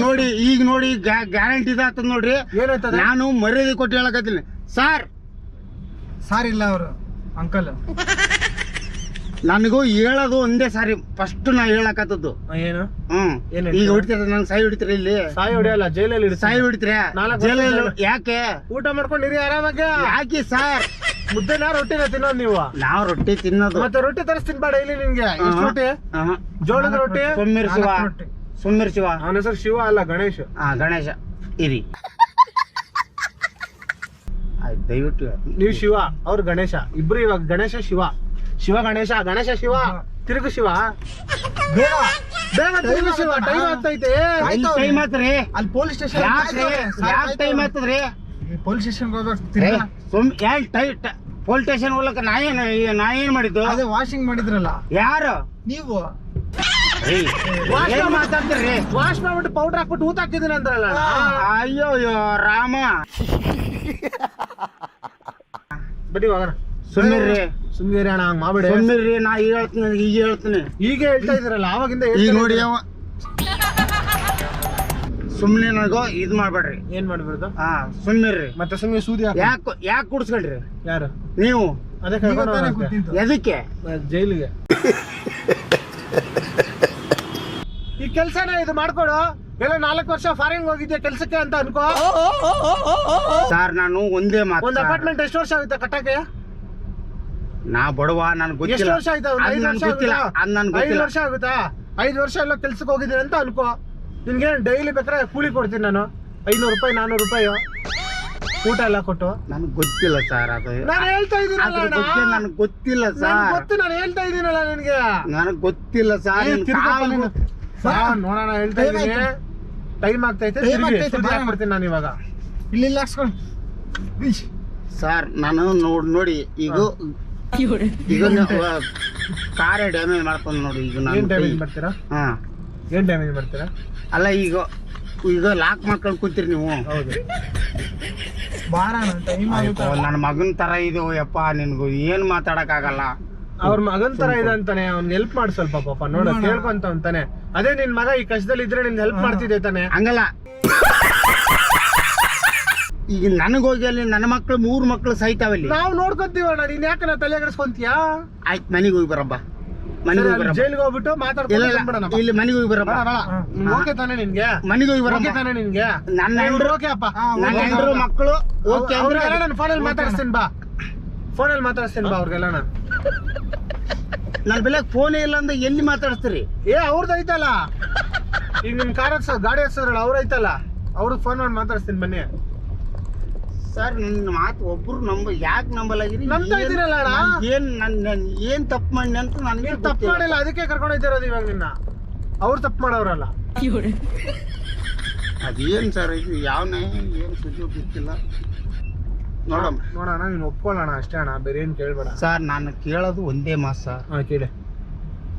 ನೋಡಿ ಈಗ ನೋಡಿ ಗ್ಯಾರಂಟಿ ಇದಾಗ್ತದ ನೋಡ್ರಿ. ಏನಾಯ್ತದ? ನಾನು ಮರ್ಯಾದೆ ಕೊಟ್ಟು ಹೇಳಕತ್ತೀನಿ ಸಾರ್. ಸಾರ್ ಇಲ್ಲ ಅವರು ಅಂಕಲ್, ನನಗೂ ಹೇಳೋದು ಒಂದೇ ಸಾರಿ ಫಸ್ಟ್ ನಾ ಹೇಳಕತ್ತದ್ದು. ಏನು ಏನ್ ಈಗ ಹೊಡಿತೀರ ನಂಗೆ ಸಾಯಿ ಹೊಡಿತೀರ? ಇಲ್ಲಿ ಸಾಯಿ ಹೊಡಿಯಲ್ಲ, ಜೈಲಲ್ಲಿ ಸಾಯಿ ಹೊಡಿತೀರ? ಯಾಕೆ? ಊಟ ಮಾಡ್ಕೊಂಡಿರಿ ಆರಾಮಾಗಿ. ಯಾಕೆ ಸಾರ್? ಮುದ್ದೆನ ರೊಟ್ಟಿನ ತಿನ್ನೋದು ನೀವು? ನಾವ್ ರೊಟ್ಟಿ ತಿನ್ನೋದು. ಮತ್ತೆ ರೊಟ್ಟಿ ತರಿಸ್ತೀನಿ ಬೇಡ ಇಲ್ಲಿ ನಿನ್ಗೆ. ಎಷ್ಟು ರೊಟ್ಟಿ? ಜೋಳದ ರೊಟ್ಟಿ. ಸುಮ್ಮಿರ್ ಶಿವ, ಸುಮ್ಮಿರ್ ಶಿವ. ಅವನ ಹೆಸರು ಶಿವ ಅಲ್ಲ, ಗಣೇಶ್. ಗಣೇಶ ಇರಿ ಆಯ್ತು ದಯವಿಟ್ಟು. ನೀವು ಶಿವ, ಅವ್ರು ಗಣೇಶ, ಇಬ್ರು ಇವಾಗ ಗಣೇಶ ಶಿವ, ಶಿವ ಗಣೇಶ, ಗಣೇಶ ಶಿವ. ತಿರುಗು ಶಿವ, ಬೇಗ ಬೇಗ ತಿರುಗು ಶಿವ, ಟೈಮ್ ಆಗ್ತೈತೆ. ಟೈಮ್ ಆತ್ರಿ? ಅಲ್ಲಿ ಪೊಲೀಸ್ ಸ್ಟೇಷನ್. ಯಾಕೆ ಟೈಮ್ ಆತದ್ರಿ? ಪೊಲೀಸ್ ಸ್ಟೇಷನ್ ಹೋಗ್ಬೇಕು. ಪೊಲೀಸ್ ಸ್ಟೇಷನ್ ಹೋಗ್ಲಕ್ಕ ನಾ ಏನ್ ಮಾಡಿದ್ದು? ಅದೇ ವಾಷಿಂಗ್ ಮಾಡಿದ್ರಲ್ಲ ಯಾರು ನೀವು? ಏನ್ ಮಾತಾಡ್ತೀರಿ? ವಾಶ್ ಮಾಡ್ಬಿಟ್ಟು ಪೌಡರ್ ಹಾಕ್ಬಿಟ್ಟು ಊತ ಹಾಕಿದೀನಿ ಅಂದ್ರಲ್ಲ. ಅಯ್ಯೋ ರಾಮ. ಬನ್ನಿ ಹೋಗೋಣ. ಸುಮ್ಮಿರ್ರಿ ಸುಮ್ಮಿರಿ ಅಣ್ಣ, ಹಂಗ್ ಮಾಡ್ಬೇಡಿ. ಸುಮ್ಮಿರ್ರಿ, ನಾ ಈಗ ಹೇಳ್ತೀನಿ. ಈಗ ಹೇಳ್ತಾ ಇದ್ರಲ್ಲ, ಅವಾಗಿಂದ ಈಗ ನೋಡಿ ಅವ ಸುಮ್ನೆ ನನಗೋ ಇದ್ ಮಾಡ್ಬೇಡ್ರಿ. ಏನ್ ಮಾಡ್ಬಾರ್ದು? ಸುಮ್ಮಿರ್ರಿ. ಮತ್ತೆ ಸುಮ್ನೆ ಸೂದಿ ಯಾಕೆ ಕುಡ್ಸ್ಕೊಳ್ರಿ ಯಾರು ನೀವು? ಅದಕ್ಕೆ ಎದಕ್ಕೆ ಜೈಲಿಗೆ ಈ ಕೆಲ್ಸನ ಇದು ಮಾಡ್ಕೊಡು. ಎಲ್ಲ 4 ವರ್ಷ ಫಾರಿನ್ ಹೋಗಿದ್ದೆ ಕೆಲ್ಸಕ್ಕೆ ಅಂತ ಅನ್ಕೋ. ಸರ್ ನಾನು ಒಂದೇ ಮಾತು, ಒಂದ್ ಅಪಾರ್ಟ್ಮೆಂಟ್ ಎಷ್ಟು ವರ್ಷ ಆಗುತ್ತೆ ಕಟ್ಟಕ್ಕೆ? ನಾ ಬಡವ, ನನ್ ಎಷ್ಟು ಗೊತ್ತಿಲ್ಲ. ವರ್ಷ ಆಯ್ತಾ? 5 ವರ್ಷ ಗೊತ್ತಿಲ್ಲ, ಅದ್ ನನ್ 5 ಗೊತ್ತಿಲ್ಲ. ವರ್ಷ ಆಗುತ್ತಾ? 5 ವರ್ಷ ಎಲ್ಲ ಕೆಲ್ಸಕ್ಕೆ ಹೋಗಿದ್ದೀನಿ ಅಂತ ಅನ್ಕೋ. ನಿನ್ಗೆ ಡೈಲಿ ಬೇಕಾದ್ರೆ ಕೂಲಿ ಕೊಡ್ತೀನಿ ನಾನು, 500 ರೂಪಾಯಿ 400 ರೂಪಾಯಿ ಊಟ ಎಲ್ಲ ಕೊಟ್ಟು. ನನ್ಗೆ ಗೊತ್ತಿಲ್ಲ ಸರ್, ಅದು ನಾನು ಹೇಳ್ತಾ ಇದ್ದೀನಲ್ಲ, ನನ್ಗೆ ಗೊತ್ತಿಲ್ಲ ಸರ್. ಗೊತ್ತು, ನಾನು ಹೇಳ್ತಾ ಇದ್ದೀನಲ್ಲ ನಿನ್ಗೆ. ನನಗ್ ಗೊತ್ತಿಲ್ಲ ಸರ್. ನೋಡೋಣ, ಹೇಳ್ತಾ ಇದ್ದೀನಿ. ಟೈಮ್ ಆಗ್ತೈತೆ, ಹಾಕ್ಬಿಡ್ತೀನಿ ನಾನು ಇವಾಗ. ಇಲ್ಲಿ ಹಾಕ್ಸ್ಕೊಂಡು ಸರ್ ನಾನು ನೋಡಿ ಈಗ ಕಾರೇ ಡ್ಯಾಮೇಜ್ ಮಾಡ್ಕೊಂಡು ನೋಡಿ. ಈಗ ಏನ್ ಡ್ಯಾಮೇಜ್ ಮಾಡ್ತೀರಾ? ಏನ್ ಡ್ಯಾಮೇಜ್ ಮಾಡ್ತೀರಾ? ಅಲ್ಲ ಈಗ ಲಾಕ್ ಮಾಡ್ಕೊಂಡು ಕೂತೀರಿ ನೀವು. ಹೌದು, ನನ್ನ ಮಗನ್ ತರ ಇದು ಯಪ್ಪ. ನಿನ್ಗೂ ಏನ್ ಮಾತಾಡಕ್ ಆಗಲ್ಲ. ಅವ್ರ ಮಗನ್ ತರ ಇದೆ ಅಂತಾನೆ, ಅವ್ನ್ ಹೆಲ್ಪ್ ಮಾಡಿ ಸ್ವಲ್ಪ ಪಾಪ. ನೋಡ ಕೇಳ್ಕೊಂತ ಅಂತಾನೆ. ಅದೇ ನಿನ್ ಮಗ ಈ ಕಷ್ಟದಲ್ಲಿ ಇದ್ರೆ ನಿನ್ ಹೆಲ್ಪ್ ಮಾಡ್ತಿದ್ದೆ ತಾನೆ. ಹಂಗಲ್ಲ, ಈಗ ನನಗೋಗಿ ಅಲ್ಲಿ ನನ್ನ ಮಕ್ಳು 3 ಮಕ್ಳು ಸಾಯ್ತಾವಲ್ಲಿ. ನಾವು ನೋಡ್ಕೊಂತೀವಣ್ಣ, ನೀನ್ ಯಾಕೆ ನಾ ತಲೆ ಕೆಡಿಸ್ಕೊಂತೀಯಾ? ಆಯ್ತು ಮನೆಗೆ ಹೋಗಿ ಬರಬ್ಬ, ಮನೆಗೆ ಹೋಗಿ ಬರಬ್ಬ. ಜೈಲ್ಗೆ ಹೋಗ್ಬಿಟ್ಟು ಮಾತಾಡ್ಕೊಂಡು ಇಲ್ಲಿ ಮನೆಗೆ ಹೋಗಿ ಬರಬ್ಬ. ಓಕೆ ತಾನೆ ನಿನ್ಗೆ? ಮನೆಗೆ ಹೋಗಿ ಬರಬ್ಬ ತಾನೆ ನಿನ್ಗೆ? ನನ್ನ ಹೆಂಡ್ರು ಓಕೆ ಅಪ್ಪ, ನನ್ನ ಹೆಂಡ್ರು ಮಕ್ಕಳು ಓಕೆ ಅಂದ್ರೆ ನಾನು ಫೋನಲ್ಲಿ ಮಾತಾಡಿಸ್ತೀನಿ ಬಾ. ಫೋನಲ್ಲಿ ಮಾತಾಡಿಸ್ತೀನಿ ಬಾ ಅವ್ರಿಗೆಲ್ಲ ನಾನು. ನನ್ನ ಬೆಲೆ ಫೋನೇ ಇಲ್ಲ ಅಂದ್ರೆ ಎಲ್ಲಿ ಮಾತಾಡಿಸ್ತೀರಿ? ಅವ್ರದ್ದು ಐತಲ್ಲ, ಈಗ ನಿಮ್ ಕಾರ್ ಗಾಡಿ ಹಚ್ಚದ್ರಲ್ಲ, ಅವ್ರ ಐತಲ್ಲ, ಅವ್ರಿಗೆ ಫೋನ್ ಮಾಡಿ ಮಾತಾಡಿಸ್ತೀನಿ ಬನ್ನಿ. ಸರ್ ನನ್ನ ಮಾತು ಒಬ್ರು ಯಾಕೆ ನಂಬಲಾಗಿರಿ? ನಂಬ್ತಾ ಇದ್ದೀರಲ್ಲ ಅಣ್ಣ. ಏನ್ ತಪ್ಪು ಮಾಡಿ ಅಂತ ನನಗೆ ತಪ್ಪು ಮಾಡಿಲ್ಲ, ಅದಕ್ಕೆ ಕರ್ಕೊಂಡು ಹೋಗ್ತಿರೋದು ಇವಾಗ ನಿನ್ನ. ಅವ್ರು ತಪ್ಪು ಮಾಡೋರಲ್ಲ. ಅದೇನ್ ಸರ್ ಇದು ಯಾವನೇ ಏನ್ ಸುದ್ದಿ ಗೊತ್ತಿಲ್ಲ. ನೋಡೋಣ, ನೀನು ಒಪ್ಕೊಳ್ಳೋಣ ಅಷ್ಟೇ ಅಣ್ಣ, ಬೇರೆ ಏನ್ ಕೇಳ್ಬೇಡ. ಸರ್ ನಾನು ಕೇಳೋದು ಒಂದೇ ಮಾತು ಸರ್. ಕೇಳಿ.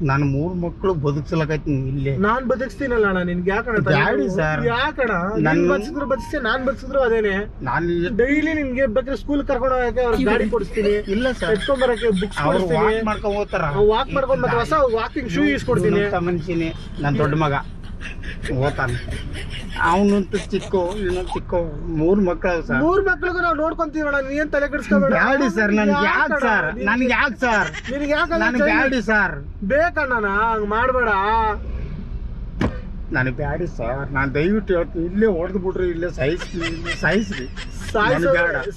ನಾನು 3 ಮಕ್ಕಳು ಬದುಕ್ಸಲಕೈತಿ ಇಲ್ಲೇ. ನಾನ್ ಬದುಕ್ಸ್ತೀನಲ್ಲ ಅಣ್ಣ, ನಿನ್ಗೆ ಯಾಕಣ ಬ್ಯಾಡಿ ಸರ್. ಯಾಕಣ ನನ್ ಬದುಕಿದ್ರು ಬದುಕ್ತೀನಿ, ನಾನ್ ಬದುಕಿದ್ರು ಅದೇನೆ. ನಾನು ಡೈಲಿ ನಿನ್ಗೆ ಬೇಕಾದ್ರೆ ಸ್ಕೂಲ್ ಕರ್ಕೊಂಡು ಹೋಗಕ್ಕೆ ಅವ್ರಿಗೆ ಗಾಡಿ ಕೊಡಿಸ್ತೀನಿ, ಇಲ್ಲ ಸರ್, ಎತ್ಕೊಂಡ್ ಬರಕ್ಕೆ ಬುಕ್ಸ್ ಅವ್ರು ಕೊಡಿಸ್ತೀನಿ, ವಾಕ್ ಮಾಡ್ಕೊಂಡ್ ಹೋಗ್ತಾರ. ವಾಕ್ ಮಾಡ್ಕೊಂಡ್ ಮತ್ತೆ ಹೊಸ ವಾಕಿಂಗ್ ಶೂ ಇಸ್ಕೊಡ್ತೀನಿ. ಮನ್ಸಿನಿ ನನ್ನ ದೊಡ್ಡ ಮಗ ಓದ್ತಾನೆ, ಅವನಂತೂ ಚಿಕ್ಕ, ಇನ್ನೊಂದು ಚಿಕ್ಕ. 3 ಮಕ್ಕಳು ಸರ್. 3 ಮಕ್ಳಿಗೂ ನಾವು ನೋಡ್ಕೊಂತೀವಣ್ಣ, ನೀನ್ ತಲೆ ಕೆಡಿಸ್ಕೋಬೇಡ. ಬ್ಯಾಡಿ ಸರ್, ನನ್ಗೆ ಯಾಕೆ ಸರ್, ನನ್ಗೆ ಯಾಕೆ ಸರ್, ನಿನ್ಗೆ ಯಾಕೆ ನನ್ಗೆ ಬ್ಯಾಡಿ ಸರ್, ಬೇಕಣ್ಣ, ಹಂಗ್ ಮಾಡ್ಬೇಡ. ನನಗೆ ಬ್ಯಾಡಿ ಸರ್. ನಾನು ದಯವಿಟ್ಟು ಹೇಳ್ತೀನಿ, ಇಲ್ಲೇ ಹೊಡೆದು ಬಿಡ್ರಿ, ಇಲ್ಲೇ ಸಾಯಿಸ್ರಿ.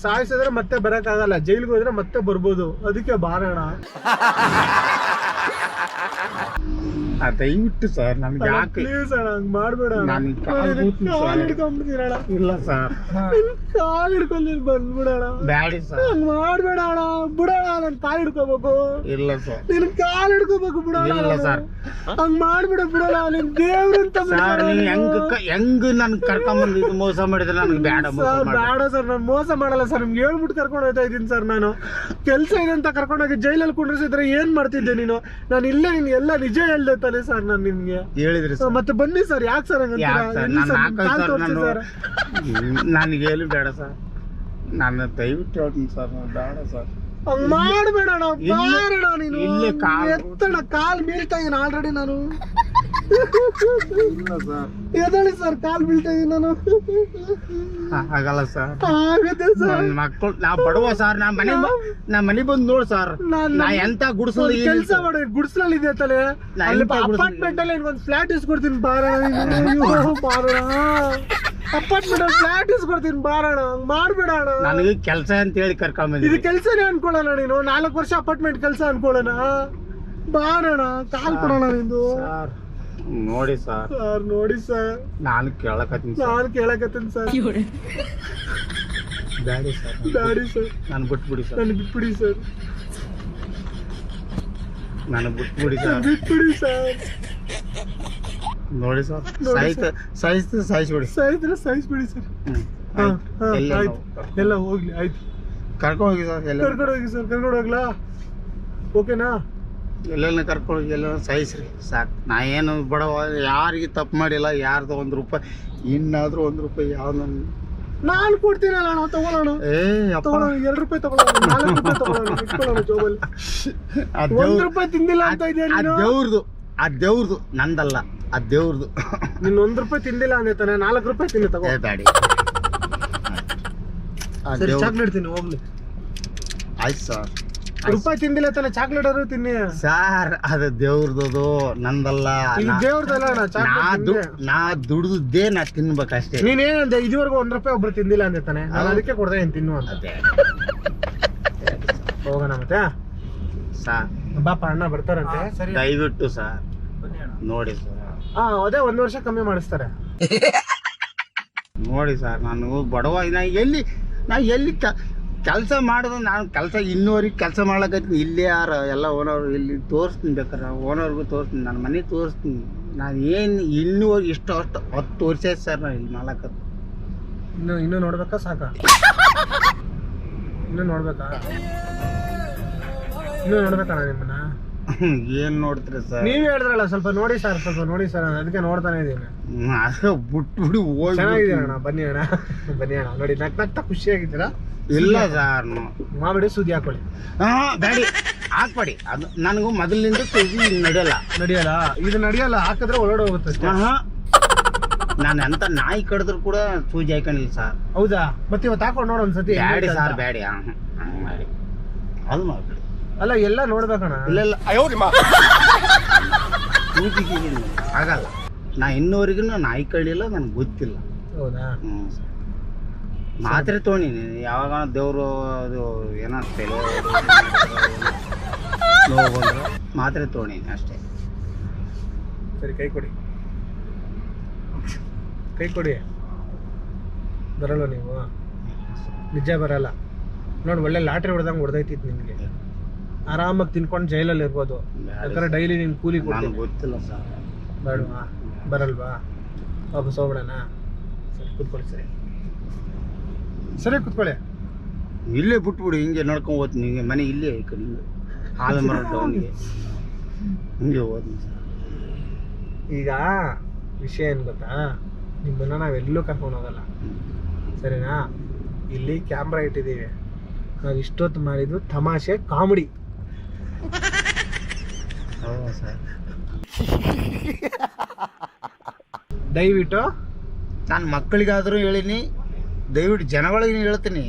ಸಾಯಿಸಿದ್ರೆ ಮತ್ತೆ ಬರಕ್ ಆಗಲ್ಲ, ಜೈಲ್ಗೆ ಹೋದ್ರೆ ಮತ್ತೆ ಬರ್ಬೋದು, ಅದಕ್ಕೆ ಬಾರಣ. ದಯವಿಟ್ಟು ಸರ್, ನನ್ಗೆ ಯಾಕೆ ಪ್ಲೀಸ್ ಅಣ್ಣ, ಹಂಗ್ ಮಾಡ್ಬೇಡ. ನಾನು ಕಾಲ್ ಹಿಡ್ಕೊಂಡ್ಬಿಡ್ತೀನಣ್ಣ, ಇಲ್ಲ ಸರ್, ಕಾಲ್ ಹಿಡ್ಕೊಂಡು ಬಂದ್ಬಿಡೋಣ. ಬ್ಯಾಡಿ ಸರ್, ಹಂಗ್ ಮಾಡ್ಬೇಡ ಅಣ್ಣ, ಬಿಡೋಣ. ನನ್ ಕಾಲ್ ಹಿಡ್ಕೋಬೇಕು, ಇಲ್ಲ ಸರ್, ನಿನ್ ಕಾಲ್ ಹಿಡ್ಕೋಬೇಕು, ಬಿಡೋಣ. ಇಲ್ಲ ಸರ್, ಹಂಗ್ ಮಾಡ್ಬಿಡ, ಬಿಡೋಣ. ನಿನ್ ದೇವ್ರಂತ ಸರ್. ನೀ ಹೆಂಗ್ ನನ್ ಕರ್ಕೊಂಬಂದು ಇದು ಮೋಸ ಮಾಡಿದ್ರೆ ನನಗೆ ಬೇಡ. ಬೇಡ ಸರ್, ನಾನು ಮೋಸ ಮಾಡಲ್ಲ ಸರ್, ನಿಮ್ಗೆ ಹೇಳ್ಬಿಟ್ಟು ಕರ್ಕೊಂಡು ಹೋಗ್ತಾ ಇದ್ದೀನಿ ಸರ್. ನಾನು ಕೆಲ್ಸ ಇದೆ ಅಂತ ಕರ್ಕೊಂಡೋಗಿ ಜೈಲಲ್ಲಿ ಕುಂಡ್ರಿಸಿದ್ರೆ ಏನ್ ಮಾಡ್ತಿದ್ದೆ ನೀನು? ನಾನು ಇಲ್ಲೇ ನಿನ್ಗೆ ಎಲ್ಲ ನಿಜ ಹೇಳ್ದೆ ತಾನೆ ಸರ್, ನಾನು ನಿಮ್ಗೆ ಹೇಳಿದ್ರಿ ಸರ್. ಮತ್ತೆ ಬನ್ನಿ ಸರ್, ಯಾಕೆ ಸರ್ ನನಗೆ ಹೇಳಿ ಬೇಡ ಸರ್, ನಾನು ದಯವಿಟ್ಟು ಹೇಳ್ತೀನಿ ಸರ್, ನಾನು ಬೇಡ ಸರ್. ಹಂಗ್ ಮಾಡ್ಬೇಡ ಅಣ್ಣ, ಬಾರಣ. ನೀನು ಇಲ್ಲೇ ಎತ್ತಣ, ಕಾಲ್ ಬೀಳ್ತಾ ಇದೀನಿ ಆಲ್ರೆಡಿ ನಾನು. ಇಲ್ಲ ಸರ್, ಎದಳಿ ಸರ್, ಕಾಲ್ ಬೀಳ್ತಾ ಇದೀನಿ ನಾನು. ಆಗಲ್ಲ ಸರ್, ಆಗತ್ತೆ ಸರ್. ನನ್ನ ಮಕ್ಕಳು, ನಾ ಬಡವ ಸರ್, ನಾ ಮನೆ ಬಂದು ನೋಡ್ ಸರ್, ನಾ ಎಂತ ಗುಡಿಸಲು ಕೆಲಸ ಮಾಡಿ ಗುಡ್ಸ್ಲಲ್ಲಿ ಇದೆ ತಾನೆ, ಅಲ್ಲಿ ಅಪಾರ್ಟ್ಮೆಂಟ್ ಅಲ್ಲಿ ಒಂದು ಫ್ಲಾಟ್ ಇಸ್ಕೊಡ್ತೀನಿ, ಬಾರಣ. ಬಾರಣ, ಅಪಾರ್ಟ್ಮೆಂಟ್ ಅಲ್ಲಿ ಫ್ಲಾಟ್ ಇಸ್ಕೊಡ್ತೀನಿ, ಬಾರಣ. ಹಂಗ್ ಮಾಡ್ಬೇಡ ಅಣ್ಣ. ನನಗೆ ಕೆಲಸ ಅಂತ ಹೇಳಿ ಕರ್ಕೊಂಬಂದಿ. ಇದು ಕೆಲ್ಸನೇ ಅನ್ಕೊಳ್ಳೋಣ, ನೀನು 4 ವರ್ಷ ಅಪಾರ್ಟ್ಮೆಂಟ್ ಕೆಲಸ ಅನ್ಕೊಳ್ಳೋಣ. ಬಾರಣ, ಕಾಲ್ ಕೊಡೋಣ ನಿಂದು. ನೋಡಿ ಸರ್, ನೋಡಿ ಸರ್, ನಾನು ಕೇಳಕತ್ತೀನಿ ಸರ್. ಬ್ಯಾಡಿ ಸರ್, ಬ್ಯಾಡಿ ಸರ್, ನಾನು ಬಿಟ್ಬಿಡಿ ಸರ್, ನನ್ ಬಿಟ್ಬಿಡಿ ಸರ್, ನನಗೆ ಬಿಟ್ಬಿಡಿ ಸರ್, ಬಿಟ್ಬಿಡಿ ಸರ್. ನೋಡಿ ಸರ್, ಸಾಯಿಸ್ಬಿಡಿ, ಸಾಯಿದ್ರೆ ಸಾಯಿಸ್ಬಿಡಿ ಸರ್. ಎಲ್ಲ ಹೋಗ್ಲಿ, ಆಯ್ತು. ಕರ್ಕೊಂಡು ಹೋಗಿ ಸರ್, ಕರ್ಕೊಂಡು ಹೋಗಿ ಸರ್, ಕರ್ಕೊಂಡು ಹೋಗ್ಲಾ? ಓಕೆನಾ? ಎಲ್ಲೆಲ್ಲ ಕರ್ಕೊಂಡು ಎಲ್ಲ ಸಾಯಿಸ್ರಿ ಸಾಕು. ನಾ ಏನು ಬಡವ, ಯಾರಿಗೆ ತಪ್ಪು ಮಾಡಿಲ್ಲ, ಯಾರ್ದು 1 ರೂಪಾಯಿ, ಇನ್ನಾದ್ರೂ 1 ರೂಪಾಯಿ ಯಾವ ನಾನು ಕೊಡ್ತೀನಲ್ಲ ಅಣ್ಣ, ತಗೊಳ್ಳೋಣ. 2 ರೂಪಾಯಿ ತಗೊಳ್ಳೋಣ, 4 ರೂಪಾಯಿ ತಗೊಳ್ಳೋಣ, ಇಟ್ಕೊಳ್ಳೋಣ ಜೋಬಲ್ಲಿ. 1 ರೂಪಾಯಿ ತಿಂದಿಲ್ಲ ಅಂತ ಇದೆಯಾ ನೀನು? ದೇವ್ರದು ನಂದಲ್ಲ, ದೇವ್ರದು. ನೀನ್ 1 ರೂಪಾಯಿ ತಿಂದಿಲ್ಲ ಅಂದೆ ತಾನೆ, 4 ರೂಪಾಯಿ ತಿನ್ನಿ ತಗೋ. ಬ್ಯಾಡಿ, ಚಾಕ್ಲೇಟ್ ತಿನ್ನಿ, ಹೋಗ್ಲಿ. ಆಯ್ತು ಸರ್. ರೂಪಾಯಿ ತಿಂದಿಲ್ಲ ತಾನೆ, ಚಾಕ್ಲೇಟ್ ಆದ್ರೂ ತಿನ್ನಿ ಸರ್. ಅದು ದೇವ್ರದ್ದು, ನಂದಲ್ಲ. ದೇವ್ರದಲ್ಲ ನಾ ದುಡ್ದೇ ನಾ ತಿನ್ಬೇಕಷ್ಟೇ. ನೀನೇನಂದೆ ಇದುವರೆಗೂ 1 ರೂಪಾಯಿ ಒಬ್ರು ತಿಂದಿಲ್ಲ ಅಂದೆ ತಾನೆ, ನಾನು ಅದಕ್ಕೆ ಕೊಡ್ದೆ ಏನ್ ತಿನ್ನು ಅಂತ. ಹೋಗೋಣ ಮತ್ತೆ ಸರ್, ಬಾಪ, ಅಣ್ಣ ಬರ್ತಾರಂತೆ. ದಯವಿಟ್ಟು ಸರ್ ನೋಡಿ ಸರ್. ಅದೇ 1 ವರ್ಷ ಕಮ್ಮಿ ಮಾಡಿಸ್ತಾರೆ. ನೋಡಿ ಸರ್, ನಾನು ಬಡವ, ನಾ ಎಲ್ಲಿ ಕೆಲಸ ಮಾಡಿದ್ರೆ, ನಾನು ಕೆಲಸ ಇನ್ನೂವರೆಗೆ ಕೆಲಸ ಮಾಡ್ಲಕತ್ತೀನಿ. ಇಲ್ಲೇ ಯಾರು ಎಲ್ಲ ಓನರ್ ಇಲ್ಲಿ ತೋರಿಸ್ತೀನಿ, ಬೇಕಾರೆ ಓನರ್ಗೂ ತೋರಿಸ್ತೀನಿ, ನನ್ನ ಮನೆ ತೋರಿಸ್ತೀನಿ. ನಾನು ಏನು ಇನ್ನೂವರೆಗೆ ಅಷ್ಟು 10 ವರ್ಷ ಆಯ್ತು ಸರ್ ನಾನು ಇಲ್ಲಿ ಮಾಡ್ಲಕತ್ತು. ಇನ್ನೂ ನೋಡ್ಬೇಕಾ? ಸಾಕ, ಇನ್ನೂ ನೋಡ್ಬೇಕಾ? ಇನ್ನೂ ನೋಡ್ಬೇಕಣ್ಣ ನಿಮ್ಮನ್ನ? ಏನ್ ನೋಡ್ತೀರಿ ಸರ್? ನೀವ್ ಹೇಳಿದ್ರಲ್ಲ ಸ್ವಲ್ಪ ನೋಡಿ ಸರ್, ಅದಕ್ಕೆ ನೋಡ್ತಾನೆ ಇದೀನಿ. ಬಿಟ್ಬಿಡಿ ಹೋಗಿ. ಚೆನ್ನಾಗಿದ್ದೀರಣ್ಣ, ಬನ್ನಿ ಅಣ್ಣ, ಬನ್ನಿ ಅಣ್ಣ. ನೋಡಿ, ನಗ್ತಾ ಖುಷಿಯಾಗಿದ್ದೀರಾ? ಇಲ್ಲ ಸರ್, ಮಾಬಿಡಿ, ಸುದ್ದಿ ಹಾಕೊಳ್ಳಿ. ಬ್ಯಾಡಿ ಹಾಕ್ಬೇಡಿ, ಅದು ನನಗೂ ಮೊದಲಿನಿಂದ ನಡೆಯಲ್ಲ. ಇದು ನಡೆಯಲ್ಲ, ಹಾಕಿದ್ರೆ ಒಳಗಡೆ ಹೋಗುತ್ತೆ. ನಾನು ಎಂತ ನಾಯಿ ಕಡಿದ್ರು ಕೂಡ ಸೂಜಿ ಹಾಕೊಂಡಿಲ್ಲ ಸರ್. ಹೌದಾ? ಮತ್ತೆ ಇವತ್ತು ಹಾಕೊಂಡು ನೋಡ ಒಂದ್ಸತಿ. ಬ್ಯಾಡಿ ಸರ್, ಬ್ಯಾಡಿ, ಮಾಡಿ ಅದು ಮಾಡ್ಬಿಡಿ. ಅಲ್ಲ, ಎಲ್ಲ ನೋಡ್ಬೇಕಣ್ಣ. ಇಲ್ಲ ಸೂಜಿಗೆ ಆಗಲ್ಲ. ನಾ ಇನ್ನೂವರೆಗೂ ನಾಯಿ ಕಡಿಲಿಲ್ಲ, ನನಗೆ ಗೊತ್ತಿಲ್ಲ. ಹೌದಾ? ಮಾತ್ರೆ ತೊಗೊಂಡಿನಿ, ಯಾವಾಗ ದೇವರು ಅದು ಏನೋ ತಲೆ ನೋವು ಬಂದ್ರೆ ಮಾತ್ರೆ ತೊಗೊಂಡಿನಿ ಅಷ್ಟೇ. ಸರಿ, ಕೈ ಕೊಡಿ. ಬರಲ್ಲ ನೀವು? ನಿಜ ಬರಲ್ಲ. ನೋಡಿ, ಒಳ್ಳೆ ಲಾಟ್ರಿ ಹೊಡೆದಂಗೆ ಹೊಡೆದೈತಿತ್ತು ನಿಮಗೆ. ಆರಾಮಾಗಿ ತಿನ್ಕೊಂಡು ಜೈಲಲ್ಲಿ ಇರ್ಬೋದು. ಯಾಕಂದ್ರೆ ಡೈಲಿ ನೀನು ಕೂಲಿ ಕೊಡ್ತೀನಿ. ಗೊತ್ತಿಲ್ಲ ಸರ್. ಬೇಡವಾ? ಬರಲ್ವಾ? ವಾಪಸ್ ಹೋಗ್ಬಿಡೋಣ? ಸರಿ, ಕೂತ್ಕೊಳ್ಳಿ. ಸರಿ ಕೂತ್ಕೊಳ್ಳಿ. ಇಲ್ಲೇ ಬಿಟ್ಬಿಡಿ, ಹಿಂಗೆ ನೋಡ್ಕೊಂಡು ಹೋಗ್ತೀನಿ. ಹಿಂಗೆ ಮನೆ ಇಲ್ಲೇ ಈ ಕಡೆ ಹಾಲು ಮರ ಅವನಿಗೆ ಹಿಂಗೆ ಹೋದ್ನಿ ಸರ್. ಈಗ ವಿಷಯ ಏನು ಗೊತ್ತಾ, ನಿಮ್ಮನ್ನ ನಾವೆಲ್ಲೂ ಕರ್ಕೊಂಡು ಹೋಗಲ್ಲ, ಸರಿನಾ? ಇಲ್ಲಿ ಕ್ಯಾಮ್ರಾ ಇಟ್ಟಿದ್ದೀವಿ, ನಾವು ಇಷ್ಟೊತ್ತು ಮಾಡಿದ್ದು ತಮಾಷೆ ಕಾಮಿಡಿ. ಹೌದಾ ಸರ್? ದಯವಿಟ್ಟು ನಾನು ಮಕ್ಕಳಿಗಾದರೂ ಹೇಳಿನಿ, ದಯವಿಟ್ಟು ಜನಗಳಿಗೆ ಹೇಳ್ತೀನಿ,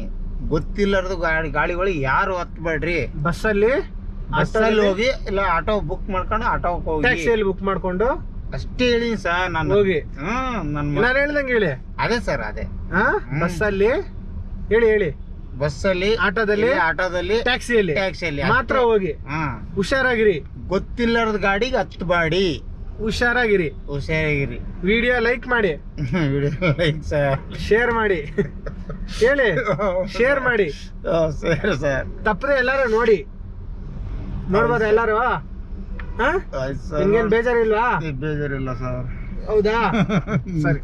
ಗೊತ್ತಿಲ್ಲರದು ಗಾಡಿಗಳು ಯಾರು ಹತ್ಬೇಡ್ರಿ. ಬಸ್ಸಲ್ಲಿ ಹೋಗಿ ಇಲ್ಲ ಆಟೋ ಬುಕ್ ಮಾಡ್ಕೊಂಡು ಆಟೋಕ್ಕೆ ಹೋಗಿ, ಟ್ಯಾಕ್ಸಿಯಲ್ಲಿ ಬುಕ್ ಮಾಡ್ಕೊಂಡು ಅಷ್ಟೇ ಹೇಳಿನಿ ಸರ್ ನಾನು. ಹೋಗಿ. ನನ್ನ ನಾನು ಹೇಳ್ದಂಗೆ ಹೇಳಿ. ಅದೇ ಸರ್, ಅದೇ ಬಸ್ಸಲ್ಲಿ ಹೇಳಿ, ಬಸ್ಸಲ್ಲಿ, ಆಟೋದಲ್ಲಿ, ಟ್ಯಾಕ್ಸಿಯಲ್ಲಿ ಮಾತ್ರ ಹೋಗಿ. ಹುಷಾರಾಗಿರಿ, ಗೊತ್ತಿಲ್ಲರದ ಗಾಡಿಗೆ ಹತ್ಬೇಡಿ, ಹುಷಾರಾಗಿರಿ. ವಿಡಿಯೋ ಲೈಕ್ ಮಾಡಿ, ಸರ್ ಶೇರ್ ಮಾಡಿ, ಹೇಳಿ ಶೇರ್ ಮಾಡಿ. ಸರಿ ಸರ್, ತಪ್ಪದೆ ಎಲ್ಲಾರು ನೋಡಿ, ನೋಡ್ಬೋದಾ ಎಲ್ಲಾರು? ನಿಮ್ಗೇನ್ ಬೇಜಾರಿಲ್ವಾ? ಬೇಜಾರಿಲ್ಲ ಸರ್. ಹೌದಾ? ಸರಿ.